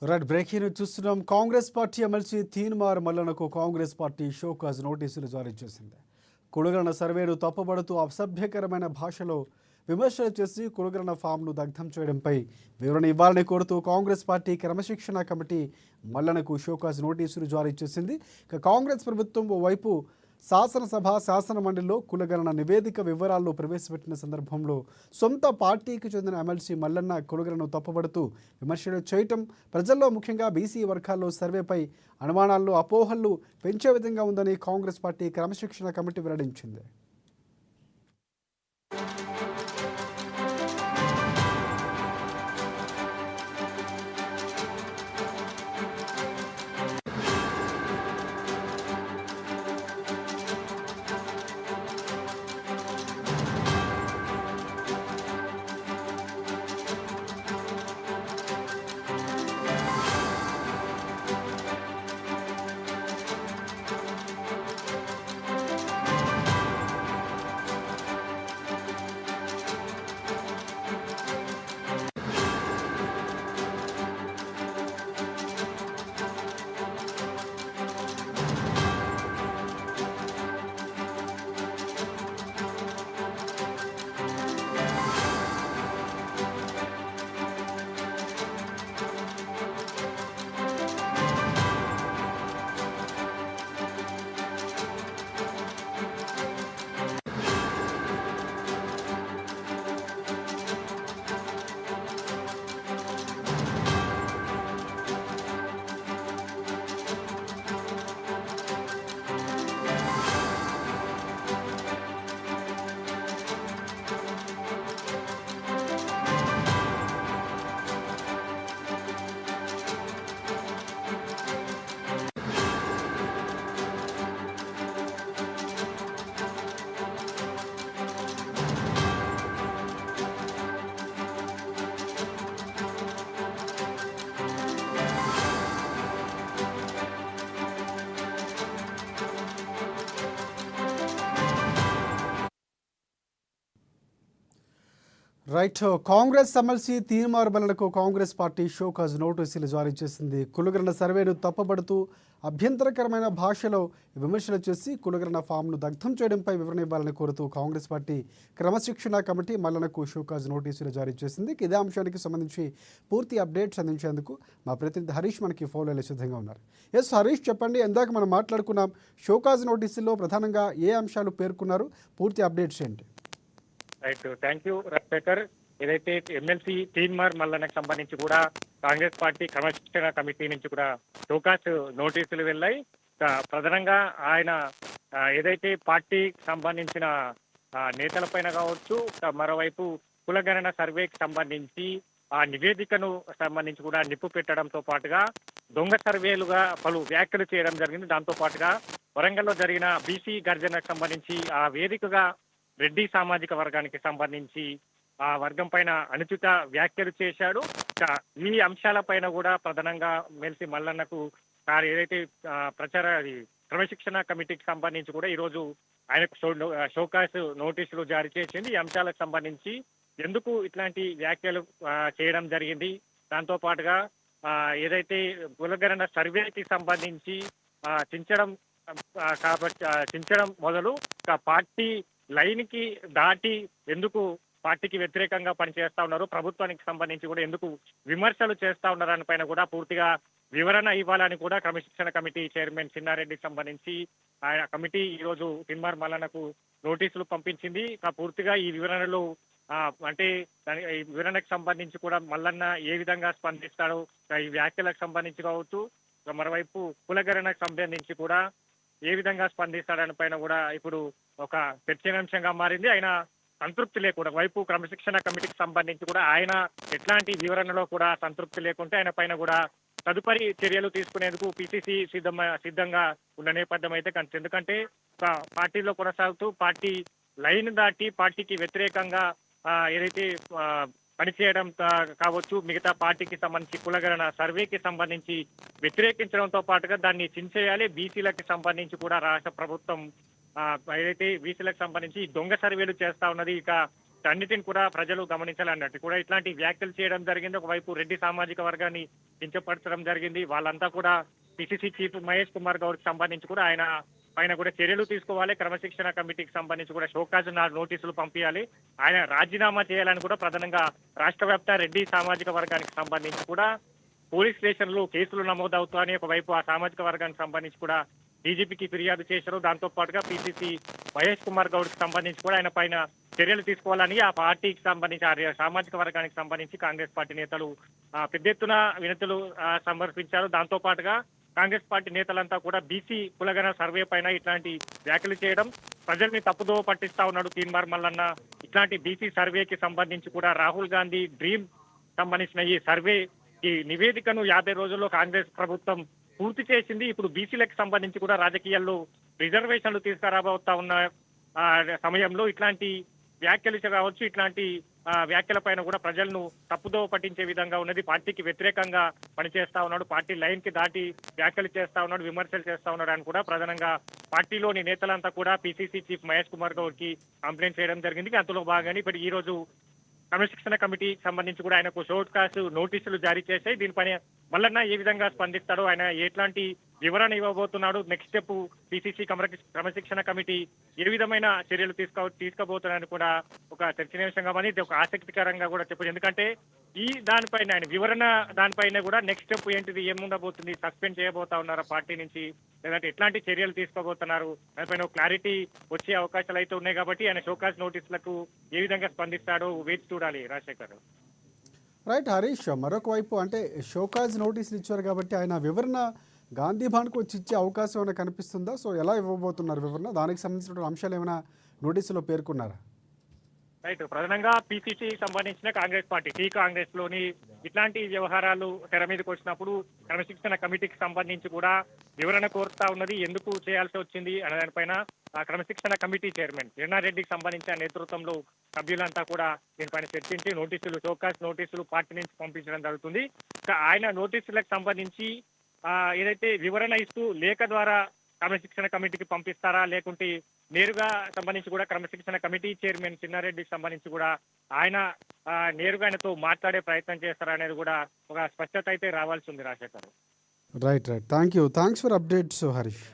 Right breaking news చూస్తున్నాం. Congress party MLC Teenmar మల్లనకు Congress party show cause నోటీసులు జారీ చేసింది. కులగణన సర్వేను తప్పుపడుతూ అసభ్యకరమైన భాషలో విమర్శలు చేసి కులగణన ఫామ్ను దగ్ధం చేయడంపై వివరణ ఇవ్వాలని కోరుతూ కాంగ్రెస్ పార్టీ క్రమశిక్షణ కమిటీ మల్లనకు షోకాజ్ నోటీసులు జారీ చేసింది. ఇక కాంగ్రెస్ ప్రభుత్వం ఓవైపు శాసనసభ శాసనమండలిలో కులగణన నివేదిక వివరాల్లో ప్రవేశపెట్టిన సందర్భంలో సొంత పార్టీకి చెందిన ఎమ్మెల్సీ మల్లన్న కులగణను తప్పుపడుతూ విమర్శలు చేయటం ప్రజల్లో ముఖ్యంగా బీసీ వర్గాల్లో సర్వేపై అనుమానాల్లో అపోహలు పెంచే విధంగా ఉందని కాంగ్రెస్ పార్టీ క్రమశిక్షణ కమిటీ వెల్లడించింది. రైట్ కాంగ్రెస్ ఎమ్మెల్సీ తీన్మార్ మల్లనకు కాంగ్రెస్ పార్టీ షోకాజ్ నోటీసులు జారీ చేసింది. కులగణన సర్వేను తప్పుపడుతూ అభ్యంతరకరమైన భాషలో విమర్శలు చేసి కులగణన ఫామ్ను దగ్ధం చేయడంపై వివరణ ఇవ్వాలని కోరుతూ కాంగ్రెస్ పార్టీ క్రమశిక్షణ కమిటీ మల్లనకు షోకాజ్ నోటీసులు జారీ చేసింది. ఇదే అంశానికి సంబంధించి పూర్తి అప్డేట్స్ అందించేందుకు మా ప్రతినిధి హరీష్ మనకి ఫోన్లో సిద్ధంగా ఉన్నారు. ఎస్ హరీష్, చెప్పండి. ఎందాక మనం మాట్లాడుకున్నాం, షోకాజ్ నోటీసుల్లో ప్రధానంగా ఏ అంశాలు పేర్కొన్నారు, పూర్తి అప్డేట్స్ ఏంటి? Right, thank you Rajasekhar. ఏదైతే ఎమ్మెల్సీ తీన్మార్ మల్లనకు సంబంధించి కూడా కాంగ్రెస్ పార్టీ క్రమశిక్షణ కమిటీ నుంచి కూడా షోకాజ్ నోటీసులు వెళ్ళాయి. ప్రధానంగా ఆయన ఏదైతే పార్టీకి సంబంధించిన నేతలపైన కావచ్చు, మరోవైపు కులగణన సర్వేకి సంబంధించి ఆ నివేదికను సంబంధించి కూడా నిప్పు పెట్టడంతో పాటుగా దొంగ సర్వేలుగా పలు వ్యాఖ్యలు చేయడం జరిగింది. దాంతో పాటుగా వరంగల్లో జరిగిన బీసీ గర్జనకు సంబంధించి ఆ వేదికగా రెడ్డి సామాజిక వర్గానికి సంబంధించి ఆ వర్గం పైన అనుచిత వ్యాఖ్యలు చేశాడు. ఈ అంశాలపైన కూడా ప్రధానంగా ఎమ్మెల్సీ మల్లన్నకు ఏదైతే ప్రచార క్రమశిక్షణ కమిటీకి సంబంధించి కూడా ఈరోజు ఆయనకు షోకాజ్ నోటీసులు జారీ చేసింది. ఈ అంశాలకు సంబంధించి ఎందుకు ఇట్లాంటి వ్యాఖ్యలు చేయడం జరిగింది, దాంతో పాటుగా ఏదైతే కులగణన సర్వేకి సంబంధించి చించడం మొదలు పార్టీ లైన్ కి దాటి ఎందుకు పార్టీకి వ్యతిరేకంగా పనిచేస్తా ఉన్నారు, ప్రభుత్వానికి సంబంధించి కూడా ఎందుకు విమర్శలు చేస్తా ఉన్నారని పైన కూడా పూర్తిగా వివరణ ఇవ్వాలని కూడా క్రమశిక్షణ కమిటీ చైర్మన్ చిన్నారెడ్డికి సంబంధించి ఆయన కమిటీ ఈరోజు తీన్మార్ మల్లనకు నోటీసులు పంపించింది. పూర్తిగా ఈ వివరణలు అంటే ఈ వివరణకు సంబంధించి కూడా మల్లన్న ఏ విధంగా స్పందిస్తాడో, ఈ వ్యాఖ్యలకు సంబంధించి కావచ్చు, మరోవైపు కులగణనకు సంబంధించి కూడా ఏ విధంగా స్పందిస్తాడని పైన కూడా ఇప్పుడు ఒక చర్చనీయాంశంగా మారింది. ఆయన సంతృప్తి లేకుండా వైపు క్రమశిక్షణ కమిటీకి సంబంధించి కూడా ఆయన ఎట్లాంటి వివరణలో కూడా సంతృప్తి లేకుంటే ఆయన పైన కూడా తదుపరి చర్యలు తీసుకునేందుకు పిసిసి సిద్ధంగా ఉన్న నేపథ్యం అయితే ఎందుకంటే పార్టీలో కొనసాగుతూ పార్టీ లైన్ దాటి పార్టీకి వ్యతిరేకంగా ఏదైతే పనిచేయడం కావచ్చు, మిగతా పార్టీకి సంబంధించి కులగణన సర్వేకి సంబంధించి వ్యతిరేకించడంతో పాటుగా దాన్ని చించేయాలి. బీసీలకు సంబంధించి కూడా రాష్ట్ర ప్రభుత్వం ఏదైతే బీసీలకు సంబంధించి దొంగ సర్వేలు చేస్తా ఉన్నది, ఇక అన్నిటిని కూడా ప్రజలు గమనించాలన్నట్టు కూడా ఇట్లాంటి వ్యాఖ్యలు చేయడం జరిగింది. ఒకవైపు రెడ్డి సామాజిక వర్గాన్ని కించపరచడం జరిగింది. వాళ్ళంతా కూడా పిసిసి చీఫ్ మహేష్ కుమార్ గౌడ్కి సంబంధించి కూడా ఆయన పైన కూడా చర్యలు తీసుకోవాలి. క్రమశిక్షణ కమిటీకి సంబంధించి కూడా షోకాజ్ నోటీసులు పంపించాలి. ఆయన రాజీనామా చేయాలని కూడా ప్రధానంగా రాష్ట్ర వ్యాప్త రెడ్డి సామాజిక వర్గానికి సంబంధించి కూడా పోలీస్ స్టేషన్లు కేసులు నమోదవుతాయని ఒకవైపు ఆ సామాజిక వర్గానికి సంబంధించి కూడా డీజీపీకి ఫిర్యాదు చేశారు. దాంతో పాటుగా పిసిసి మహేష్ కుమార్ గౌడ్కి సంబంధించి కూడా ఆయన పైన చర్యలు తీసుకోవాలని ఆ పార్టీకి సంబంధించి ఆ సామాజిక వర్గానికి సంబంధించి కాంగ్రెస్ పార్టీ నేతలు పెద్ద ఎత్తున వినతులు సమర్పించారు. దాంతో పాటుగా కాంగ్రెస్ పార్టీ నేతలంతా కూడా బీసీ కులగణ సర్వే పైన ఇట్లాంటి వ్యాఖ్యలు చేయడం, ప్రజల్ని తప్పుదోవ పట్టిస్తా ఉన్నాడు తీన్మార్ మల్లన్న. ఇట్లాంటి బీసీ సర్వేకి సంబంధించి కూడా రాహుల్ గాంధీ డ్రీమ్ సంబంధించిన ఈ సర్వే ఈ నివేదికను 50 రోజుల్లో కాంగ్రెస్ ప్రభుత్వం పూర్తి చేసింది. ఇప్పుడు బీసీలకు సంబంధించి కూడా రాజకీయాల్లో రిజర్వేషన్లు తీసుకురాబోతా ఉన్న సమయంలో ఇట్లాంటి వ్యాఖ్యలు కావచ్చు, ఇట్లాంటి వ్యాఖ్యల పైన కూడా ప్రజలను తప్పుదోవ పట్టించే విధంగా ఉన్నది. పార్టీకి వ్యతిరేకంగా పనిచేస్తా ఉన్నాడు, పార్టీ లైన్ కి దాటి వ్యాఖ్యలు చేస్తా ఉన్నాడు, విమర్శలు చేస్తా ఉన్నాడు అని కూడా ప్రధానంగా పార్టీలోని నేతలంతా కూడా పిసిసి చీఫ్ మహేష్ కుమార్ గౌడ్ కి కంప్లైంట్ చేయడం జరిగింది. అందులో భాగంగానే ఇప్పుడు ఈ రోజు క్రమశిక్షణ కమిటీకి సంబంధించి కూడా ఆయనకు షోకాజ్ నోటీసులు జారీ చేశాయి. దీనిపైన మల్లన్న ఏ విధంగా స్పందిస్తాడో, ఆయన ఎట్లాంటి వివరణ ఇవ్వబోతున్నాడు, నెక్స్ట్ స్టెప్ పిసిసి క్రమశిక్షణ కమిటీ ఏ విధమైన చర్యలు తీసుకోబోతున్నారని కూడా ఒక చర్చనీయాంశంగా మరి ఇది ఒక ఆసక్తికరంగా కూడా చెప్పచ్చు. ఎందుకంటే ఈ దానిపైన ఆయన వివరణ దానిపైన కూడా నెక్స్ట్ స్టెప్ ఏంటిది, ఏముండబోతుంది, సస్పెండ్ చేయబోతా ఉన్నారా పార్టీ నుంచి, లేదంటే ఎట్లాంటి చర్యలు తీసుకోబోతున్నారు దానిపైన క్లారిటీ వచ్చే అవకాశాలు అయితే ఉన్నాయి. కాబట్టి ఆయన షోకాజ్ నోటీసులకు ఏ విధంగా స్పందిస్తాడో వేచి చూడాలి. రాజశేఖర్ రైట్ హరీష్, మరొక వైపు అంటే షోకాజ్ నోటీసులు ఇచ్చారు కాబట్టి ఆయన వివరణ గాంధీ భవన్కి వచ్చి ఇచ్చే అవకాశం ఏమైనా కనిపిస్తుందా? సో ఎలా ఇవ్వబోతున్నారు వివరణ? దానికి సంబంధించిన అంశాలు ఏమైనా నోటీసులో పేర్కొన్నారా? రైట్, ప్రధానంగా పిసిసి సంబంధించిన కాంగ్రెస్ పార్టీ కాంగ్రెస్ లోని ఇట్లాంటి వ్యవహారాలు తెర మీదకి వచ్చినప్పుడు క్రమశిక్షణ కమిటీకి సంబంధించి కూడా వివరణ కోరుతా ఉన్నది. ఎందుకు చేయాల్సి వచ్చింది అనే దానిపైన క్రమశిక్షణ కమిటీ చైర్మన్ రెడ్డికి సంబంధించిన నేతృత్వంలో సభ్యులంతా కూడా దీనిపైన చర్చించి నోటీసులు, షోకాజ్ నోటీసులు పార్టీ నుంచి పంపించడం జరుగుతుంది. ఆయన నోటీసులకు సంబంధించి ఏదైతే వివరణ ఇస్తూ లేఖ ద్వారా క్రమశిక్షణ కమిటీకి పంపిస్తారా, లేకుంటే నేరుగా సంబంధించి కూడా క్రమశిక్షణ కమిటీ చైర్మన్ చిన్నారెడ్డికి సంబంధించి కూడా ఆయన నేరుగా ఆయనతో మాట్లాడే ప్రయత్నం చేస్తారా అనేది కూడా ఒక స్పష్టత అయితే రావాల్సి ఉంది. Rajasekhar right, thanks for updates Harish.